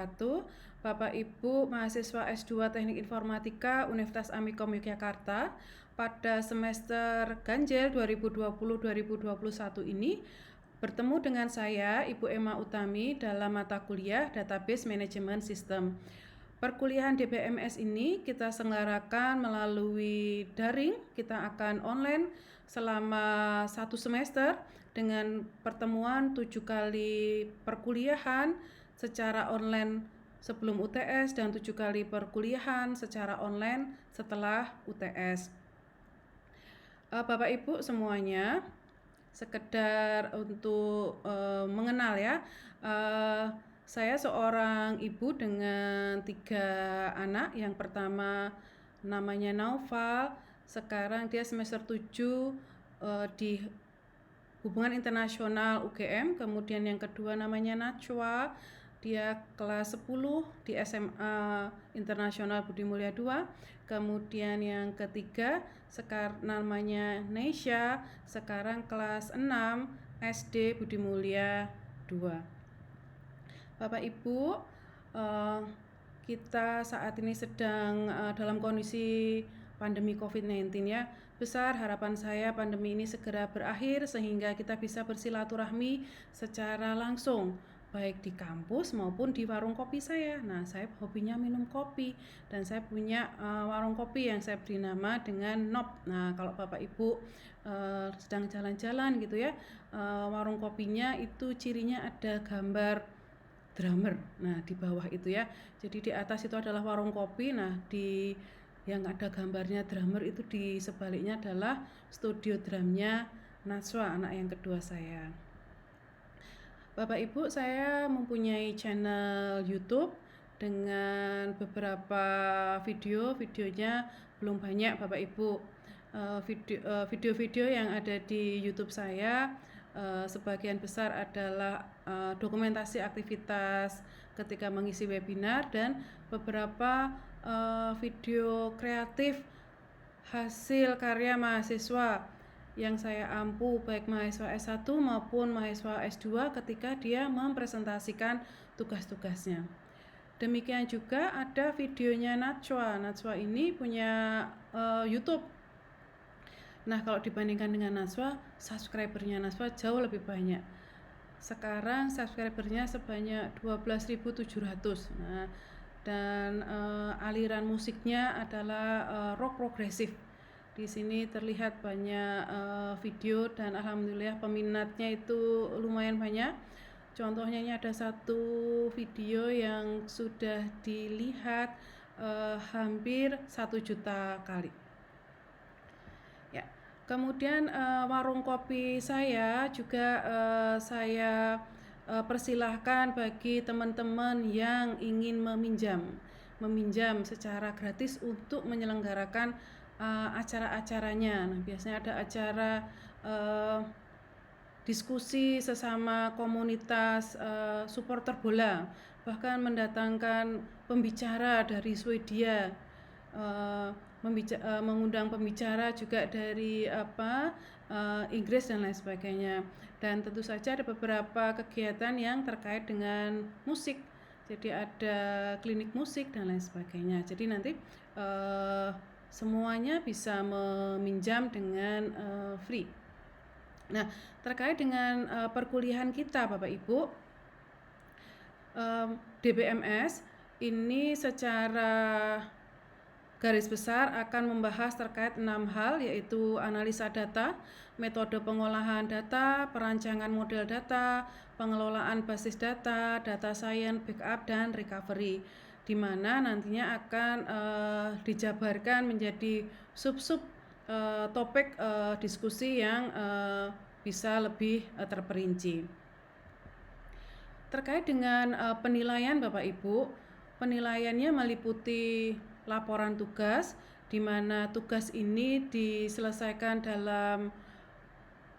wabarakatuh. Bapak Ibu mahasiswa S2 Teknik Informatika Universitas Amikom Yogyakarta pada semester ganjil 2020-2021 ini bertemu dengan saya Ibu Emma Utami dalam mata kuliah Database Management System. Perkuliahan DBMS ini kita selenggarakan melalui daring, kita akan online selama 1 semester dengan pertemuan 7 kali perkuliahan secara online sebelum UTS dan 7 kali perkuliahan secara online setelah UTS. Bapak Ibu semuanya, sekedar untuk mengenal ya, saya seorang ibu dengan 3 anak. Yang pertama namanya Naufal, sekarang dia semester 7 di Hubungan Internasional UGM. Kemudian yang kedua namanya Najwa, dia kelas 10 di SMA Internasional Budi Mulya II. Kemudian yang ketiga sekarang namanya Neisha, sekarang kelas 6 SD Budi Mulya II. Bapak Ibu, kita saat ini sedang dalam kondisi pandemi COVID-19 ya. Besar harapan saya pandemi ini segera berakhir sehingga kita bisa bersilaturahmi secara langsung baik di kampus maupun di warung kopi saya. Nah, saya hobinya minum kopi dan saya punya warung kopi yang saya beri nama dengan Nop. Nah, kalau Bapak Ibu sedang jalan-jalan gitu ya, warung kopinya itu cirinya ada gambar drummer. Nah, di bawah itu ya. Jadi di atas itu adalah warung kopi. Nah, di yang ada gambarnya drummer itu di sebaliknya adalah studio drumnya Najwa, anak yang kedua saya. Bapak Ibu, saya mempunyai channel YouTube dengan beberapa videonya belum banyak Bapak Ibu. Video-video yang ada di YouTube saya sebagian besar adalah dokumentasi aktivitas ketika mengisi webinar dan beberapa video kreatif hasil karya mahasiswa yang saya ampu baik mahasiswa S1 maupun mahasiswa S2 ketika dia mempresentasikan tugas-tugasnya. Demikian juga ada videonya Najwa. Najwa ini punya YouTube. Nah, kalau dibandingkan dengan Najwa, subscribernya Najwa jauh lebih banyak. Sekarang subscribernya sebanyak 12.700. Nah, dan aliran musiknya adalah rock progresif. Di sini terlihat banyak video dan alhamdulillah peminatnya itu lumayan banyak. Contohnya ini ada satu video yang sudah dilihat hampir 1 juta kali. Ya. Kemudian warung kopi saya juga saya persilahkan bagi teman-teman yang ingin meminjam secara gratis untuk menyelenggarakan acara-acaranya. Nah, biasanya ada acara diskusi sesama komunitas supporter bola, bahkan mendatangkan pembicara dari Swedia, mengundang pembicara juga dari Inggris dan lain sebagainya. Dan tentu saja ada beberapa kegiatan yang terkait dengan musik. Jadi ada klinik musik dan lain sebagainya. Jadi nanti semuanya bisa meminjam dengan free. Nah, terkait dengan perkuliahan kita Bapak Ibu, DBMS ini secara garis besar akan membahas terkait 6 hal, yaitu analisa data, metode pengolahan data, perancangan model data, pengelolaan basis data, data science, backup, dan recovery, di mana nantinya akan dijabarkan menjadi sub-sub topik diskusi yang bisa lebih terperinci. Terkait dengan penilaian Bapak Ibu, penilaiannya meliputi laporan tugas, di mana tugas ini diselesaikan dalam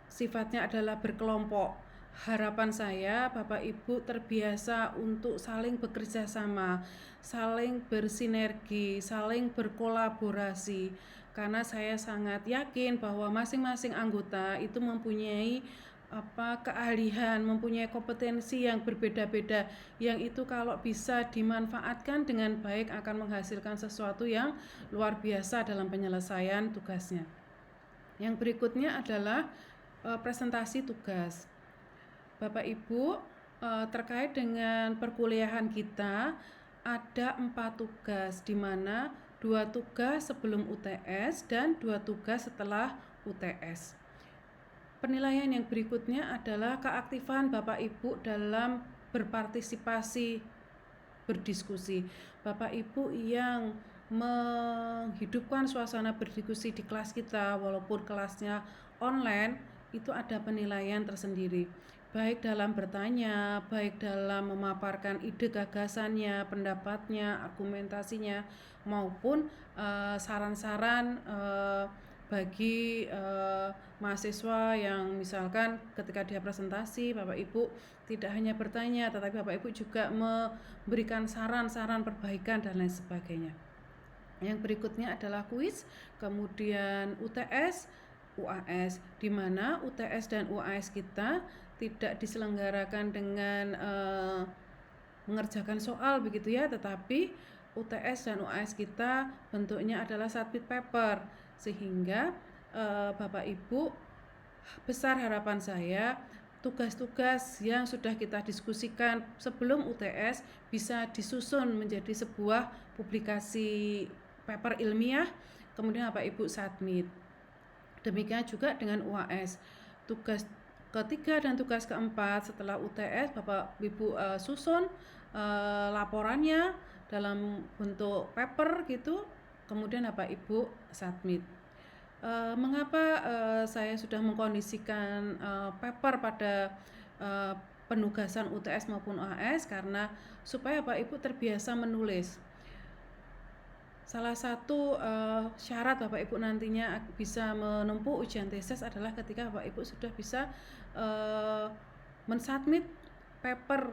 sifatnya adalah berkelompok. Harapan saya Bapak Ibu terbiasa untuk saling bekerja sama, saling bersinergi, saling berkolaborasi, karena saya sangat yakin bahwa masing-masing anggota itu mempunyai keahlian, mempunyai kompetensi yang berbeda-beda, yang itu kalau bisa dimanfaatkan dengan baik akan menghasilkan sesuatu yang luar biasa dalam penyelesaian tugasnya. Yang berikutnya adalah presentasi tugas. Bapak Ibu, terkait dengan perkuliahan kita ada 4 tugas, di mana 2 tugas sebelum UTS dan 2 tugas setelah UTS. Penilaian yang berikutnya adalah keaktifan Bapak Ibu dalam berpartisipasi, berdiskusi. Bapak Ibu yang menghidupkan suasana berdiskusi di kelas kita, walaupun kelasnya online, itu ada penilaian tersendiri. Baik dalam bertanya, baik dalam memaparkan ide gagasannya, pendapatnya, argumentasinya, maupun saran-saran bagi mahasiswa yang misalkan ketika dia presentasi, Bapak Ibu tidak hanya bertanya, tetapi Bapak Ibu juga memberikan saran-saran perbaikan dan lain sebagainya. Yang berikutnya adalah kuis, kemudian UTS, UAS, di mana UTS dan UAS kita tidak diselenggarakan dengan mengerjakan soal begitu ya, tetapi UTS dan UAS kita bentuknya adalah submit paper, sehingga Bapak Ibu, besar harapan saya tugas-tugas yang sudah kita diskusikan sebelum UTS bisa disusun menjadi sebuah publikasi paper ilmiah, kemudian Bapak Ibu submit. Demikian juga dengan UAS. Tugas ketiga dan tugas keempat setelah UTS Bapak Ibu susun laporannya dalam bentuk paper gitu, kemudian Bapak Ibu submit. Mengapa saya sudah mengkondisikan paper pada penugasan UTS maupun UAS? Karena supaya Bapak Ibu terbiasa menulis. Salah satu syarat Bapak Ibu nantinya bisa menempuh ujian tesis adalah ketika Bapak Ibu sudah bisa mensubmit paper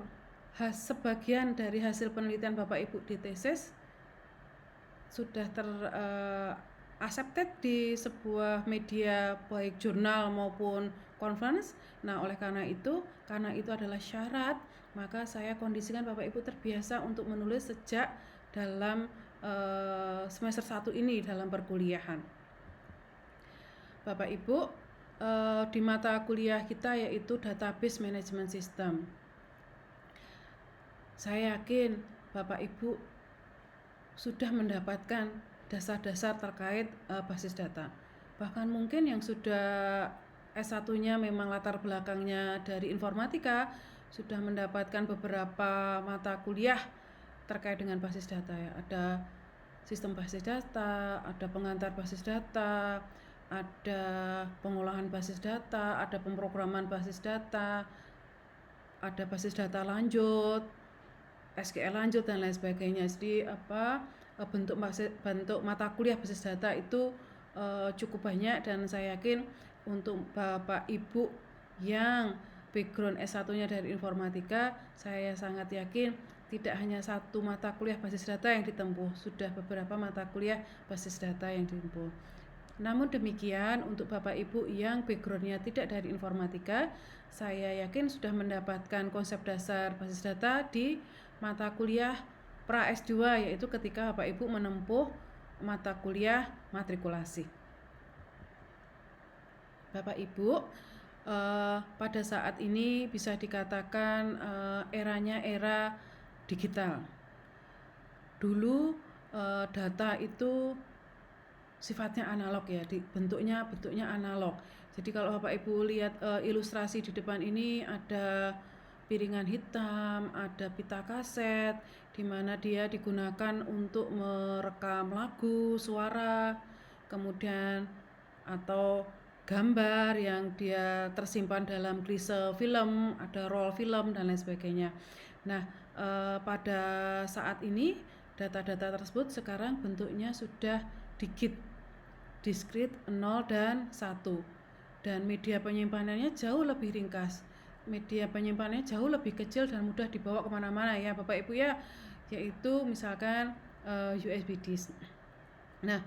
sebagian dari hasil penelitian Bapak Ibu di tesis sudah accepted di sebuah media baik jurnal maupun conference. Nah, karena itu adalah syarat, maka saya kondisikan Bapak Ibu terbiasa untuk menulis sejak dalam semester 1 ini dalam perkuliahan. Bapak Ibu, di mata kuliah kita yaitu Database Management System. Saya yakin Bapak Ibu sudah mendapatkan dasar-dasar terkait basis data. Bahkan mungkin yang sudah S1-nya memang latar belakangnya dari informatika sudah mendapatkan beberapa mata kuliah terkait dengan basis data ya. Ada sistem basis data, ada pengantar basis data, ada pengolahan basis data, ada pemrograman basis data, ada basis data lanjut, SQL lanjut dan lain sebagainya. Jadi bentuk mata kuliah basis data itu cukup banyak, dan saya yakin untuk Bapak Ibu yang background S1-nya dari informatika, saya sangat yakin tidak hanya satu mata kuliah basis data yang ditempuh, sudah beberapa mata kuliah basis data yang ditempuh. Namun demikian, untuk Bapak Ibu yang backgroundnya tidak dari informatika, saya yakin sudah mendapatkan konsep dasar basis data di mata kuliah pra S2, yaitu ketika Bapak Ibu menempuh mata kuliah matrikulasi. Bapak Ibu, pada saat ini bisa dikatakan eranya era digital. Dulu data itu sifatnya analog ya, bentuknya analog. Jadi kalau Bapak Ibu lihat ilustrasi di depan ini, ada piringan hitam, ada pita kaset, di mana dia digunakan untuk merekam lagu, suara, kemudian atau gambar yang dia tersimpan dalam klise film, ada roll film dan lain sebagainya. Nah, pada saat ini data-data tersebut sekarang bentuknya sudah digit, discrete 0 dan 1, dan media penyimpanannya jauh lebih ringkas, media penyimpanannya jauh lebih kecil dan mudah dibawa kemana-mana ya Bapak Ibu ya, yaitu misalkan USB disk. Nah,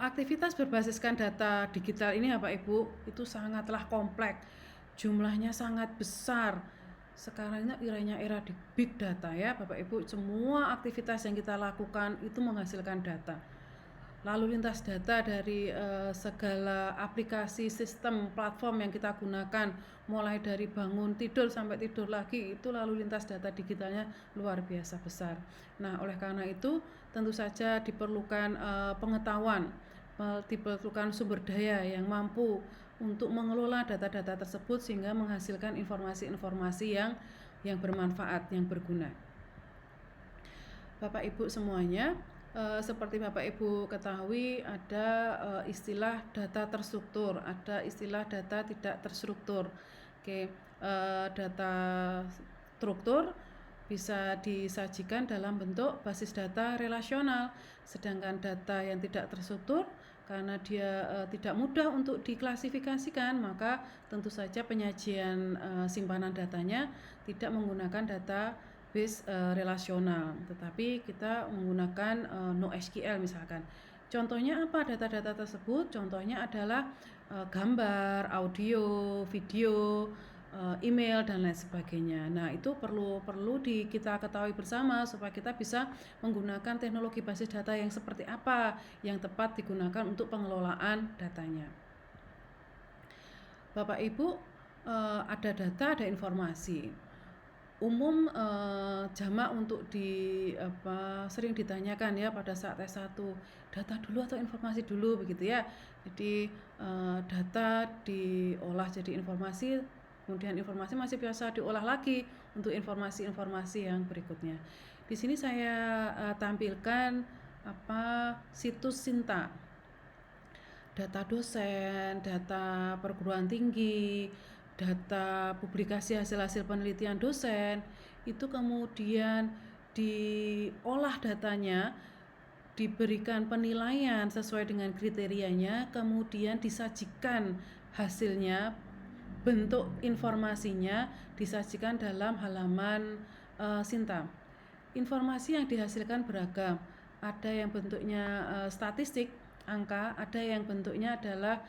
aktivitas berbasiskan data digital ini Bapak Ibu itu sangatlah kompleks. jumlahnya sangat besar. Sekarang ini eranya era di big data ya Bapak Ibu, semua aktivitas yang kita lakukan itu menghasilkan data. Lalu lintas data dari segala aplikasi, sistem, platform yang kita gunakan, mulai dari bangun tidur sampai tidur lagi, itu lalu lintas data digitalnya luar biasa besar. Nah, oleh karena itu tentu saja diperlukan pengetahuan, diperlukan sumber daya yang mampu untuk mengelola data-data tersebut sehingga menghasilkan informasi-informasi yang bermanfaat, yang berguna. Bapak Ibu semuanya, seperti Bapak Ibu ketahui ada istilah data terstruktur, ada istilah data tidak terstruktur. Oke, data struktur bisa disajikan dalam bentuk basis data relasional, sedangkan data yang tidak terstruktur karena dia tidak mudah untuk diklasifikasikan, maka tentu saja penyajian simpanan datanya tidak menggunakan data base relasional, tetapi kita menggunakan NoSQL misalkan. Contohnya apa data-data tersebut? Contohnya adalah gambar, audio, video, email dan lain sebagainya. Nah, itu perlu kita ketahui bersama supaya kita bisa menggunakan teknologi basis data yang seperti apa yang tepat digunakan untuk pengelolaan datanya. Bapak Ibu, ada data, ada informasi. Umum jamak untuk sering ditanyakan ya pada saat S1, data dulu atau informasi dulu begitu ya. Jadi data diolah jadi informasi, kemudian informasi masih biasa diolah lagi untuk informasi-informasi yang berikutnya. Di sini saya tampilkan situs Sinta. Data dosen, data perguruan tinggi, data publikasi hasil-hasil penelitian dosen, itu kemudian diolah datanya, diberikan penilaian sesuai dengan kriterianya, kemudian disajikan hasilnya, bentuk informasinya disajikan dalam halaman Sinta. Informasi yang dihasilkan beragam, ada yang bentuknya statistik, angka, ada yang bentuknya adalah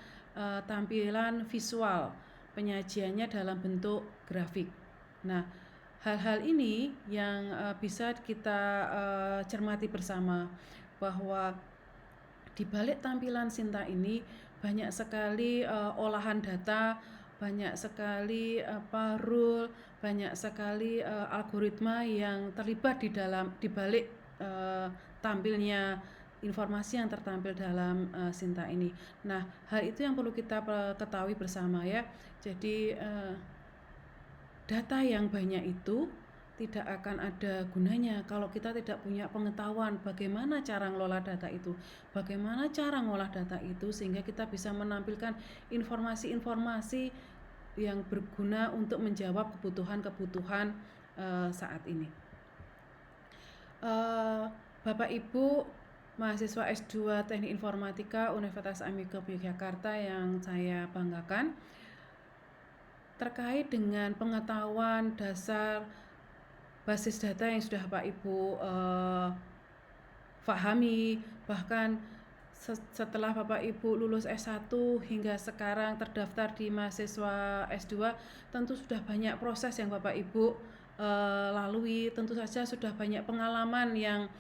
tampilan visual, penyajiannya dalam bentuk grafik. Nah, hal-hal ini yang bisa kita cermati bersama, bahwa di balik tampilan Sinta ini banyak sekali olahan data, banyak sekali rule, banyak sekali algoritma yang terlibat di balik tampilnya informasi yang tertampil dalam Sinta ini. Nah, hal itu yang perlu kita ketahui bersama ya. Jadi data yang banyak itu tidak akan ada gunanya kalau kita tidak punya pengetahuan bagaimana cara ngelola data itu, bagaimana cara ngolah data itu sehingga kita bisa menampilkan informasi-informasi yang berguna untuk menjawab kebutuhan-kebutuhan saat ini. Bapak Ibu mahasiswa S2 Teknik Informatika Universitas Amiko Yogyakarta yang saya banggakan, terkait dengan pengetahuan dasar basis data yang sudah Bapak Ibu pahami, bahkan setelah Bapak Ibu lulus S1 hingga sekarang terdaftar di mahasiswa S2, tentu sudah banyak proses yang Bapak Ibu lalui, tentu saja sudah banyak pengalaman yang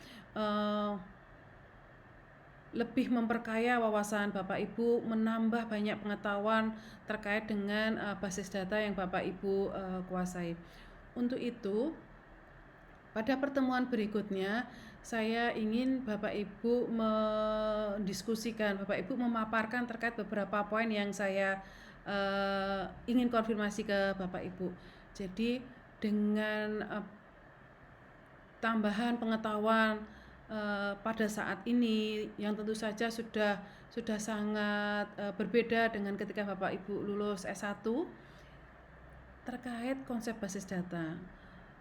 lebih memperkaya wawasan Bapak Ibu, menambah banyak pengetahuan terkait dengan basis data yang Bapak Ibu kuasai. Untuk itu, pada pertemuan berikutnya, saya ingin Bapak Ibu mendiskusikan, Bapak Ibu memaparkan terkait beberapa poin yang saya ingin konfirmasi ke Bapak Ibu. Jadi dengan tambahan pengetahuan pada saat ini yang tentu saja sudah sangat berbeda dengan ketika Bapak Ibu lulus S1 terkait konsep basis data.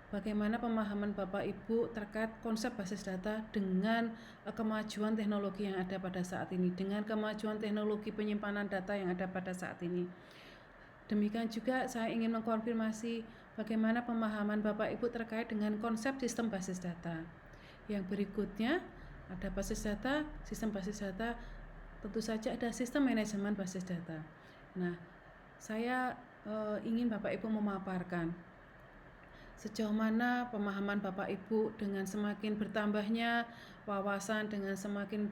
Bagaimana pemahaman Bapak Ibu terkait konsep basis data dengan kemajuan teknologi yang ada pada saat ini, dengan kemajuan teknologi penyimpanan data yang ada pada saat ini. Demikian juga saya ingin mengkonfirmasi bagaimana pemahaman Bapak Ibu terkait dengan konsep sistem basis data. Yang berikutnya ada basis data, sistem basis data, tentu saja ada sistem manajemen basis data. Nah, saya ingin Bapak Ibu memaparkan sejauh mana pemahaman Bapak Ibu dengan semakin bertambahnya wawasan, dengan semakin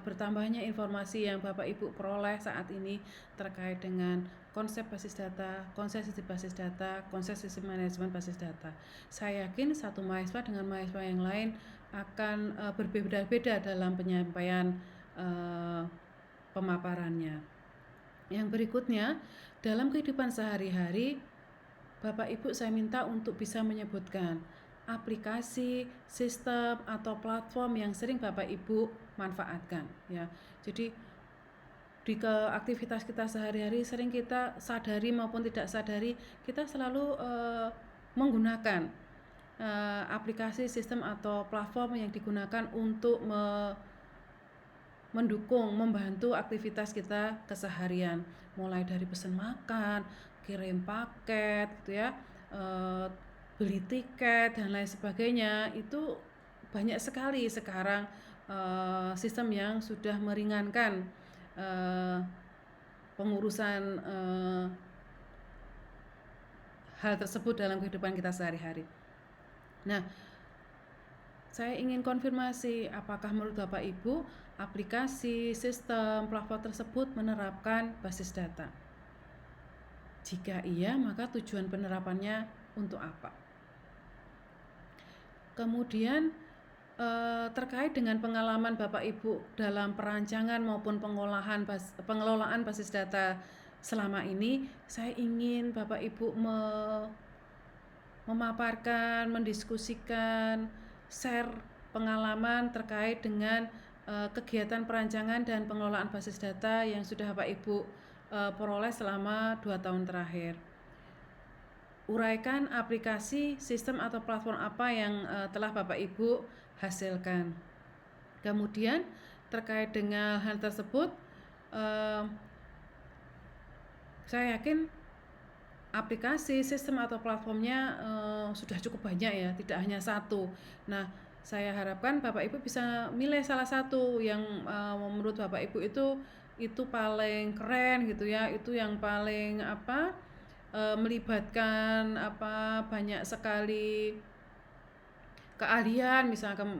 bertambahnya informasi yang Bapak Ibu peroleh saat ini terkait dengan konsep basis data, konsep sistem basis data, konsep sistem manajemen basis data. Saya yakin satu mahasiswa dengan mahasiswa yang lain akan berbeda-beda dalam penyampaian pemaparannya. Yang berikutnya, dalam kehidupan sehari-hari, Bapak Ibu saya minta untuk bisa menyebutkan aplikasi, sistem atau platform yang sering Bapak Ibu manfaatkan ya. Jadi di aktivitas kita sehari-hari sering kita sadari maupun tidak sadari kita selalu menggunakan aplikasi, sistem atau platform yang digunakan untuk mendukung, membantu aktivitas kita keseharian, mulai dari pesan makan, kirim paket gitu ya, beli tiket dan lain sebagainya. Itu banyak sekali sekarang sistem yang sudah meringankan pengurusan hal tersebut dalam kehidupan kita sehari-hari. Nah, saya ingin konfirmasi apakah menurut Bapak Ibu aplikasi, sistem, platform tersebut menerapkan basis data? Jika iya, maka tujuan penerapannya untuk apa? Kemudian terkait dengan pengalaman Bapak Ibu dalam perancangan maupun pengelolaan basis data selama ini, saya ingin Bapak Ibu memaparkan, mendiskusikan, share pengalaman terkait dengan kegiatan perancangan dan pengelolaan basis data yang sudah Bapak Ibu peroleh selama 2 tahun terakhir. Uraikan aplikasi, sistem atau platform apa yang telah Bapak Ibu hasilkan. Kemudian terkait dengan hal tersebut, saya yakin aplikasi, sistem atau platformnya sudah cukup banyak ya, tidak hanya satu. Nah, saya harapkan Bapak Ibu bisa milih salah satu yang menurut Bapak Ibu itu paling keren gitu ya, itu yang paling melibatkan banyak sekali keahlian, misalkan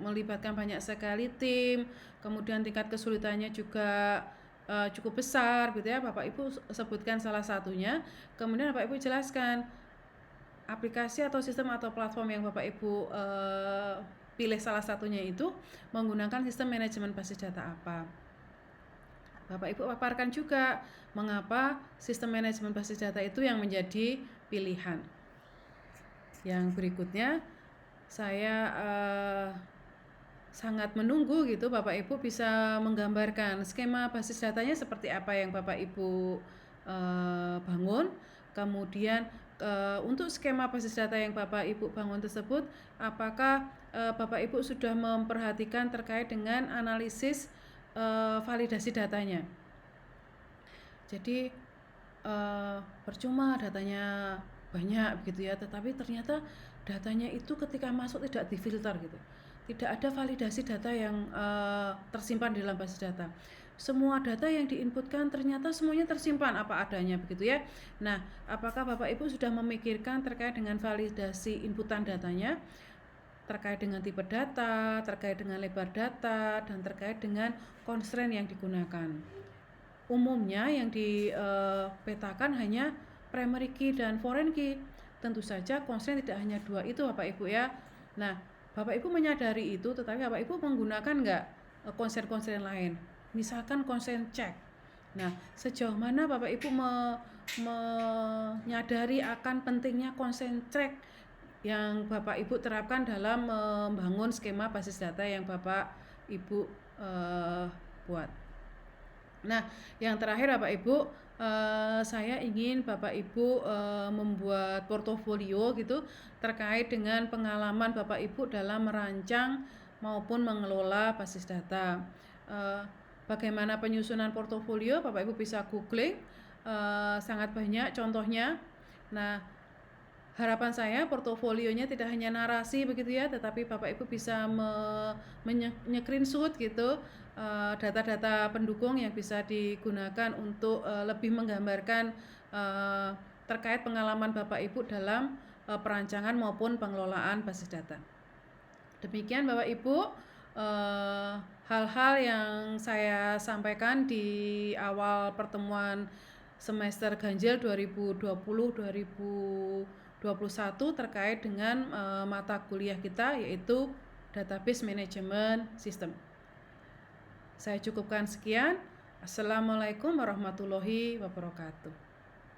melibatkan banyak sekali tim, kemudian tingkat kesulitannya juga cukup besar gitu ya. Bapak Ibu sebutkan salah satunya, kemudian Bapak Ibu jelaskan aplikasi atau sistem atau platform yang Bapak Ibu pilih salah satunya itu menggunakan sistem manajemen basis data apa. Bapak Ibu paparkan juga mengapa sistem manajemen basis data itu yang menjadi pilihan. Yang berikutnya, saya sangat menunggu gitu Bapak Ibu bisa menggambarkan skema basis datanya seperti apa yang Bapak Ibu bangun. Kemudian untuk skema basis data yang Bapak Ibu bangun tersebut, apakah Bapak Ibu sudah memperhatikan terkait dengan analisis validasi datanya. Jadi percuma datanya banyak begitu ya, tetapi ternyata datanya itu ketika masuk tidak difilter gitu, tidak ada validasi data yang tersimpan di dalam basis data. Semua data yang diinputkan ternyata semuanya tersimpan apa adanya begitu ya. Nah, apakah Bapak Ibu sudah memikirkan terkait dengan validasi inputan datanya, terkait dengan tipe data, terkait dengan lebar data, dan terkait dengan constraint yang digunakan? Umumnya yang dipetakan hanya primary key dan foreign key. Tentu saja constraint tidak hanya 2 itu Bapak Ibu ya. Nah, Bapak Ibu menyadari itu, tetapi Bapak Ibu menggunakan nggak constraint lain? Misalkan constraint check. Nah, sejauh mana Bapak Ibu menyadari akan pentingnya constraint check yang Bapak Ibu terapkan dalam membangun skema basis data yang Bapak Ibu buat. Nah, yang terakhir Bapak Ibu, saya ingin Bapak Ibu membuat portofolio gitu terkait dengan pengalaman Bapak Ibu dalam merancang maupun mengelola basis data. Bagaimana penyusunan portofolio? Bapak Ibu bisa googling, sangat banyak contohnya. Nah, harapan saya portofolionya tidak hanya narasi begitu ya, tetapi Bapak Ibu bisa screenshot gitu data-data pendukung yang bisa digunakan untuk lebih menggambarkan terkait pengalaman Bapak Ibu dalam perancangan maupun pengelolaan basis data. Demikian Bapak Ibu, hal-hal yang saya sampaikan di awal pertemuan semester ganjil 2020-2021 terkait dengan mata kuliah kita, yaitu Database Management System. Saya cukupkan sekian. Assalamualaikum warahmatullahi wabarakatuh.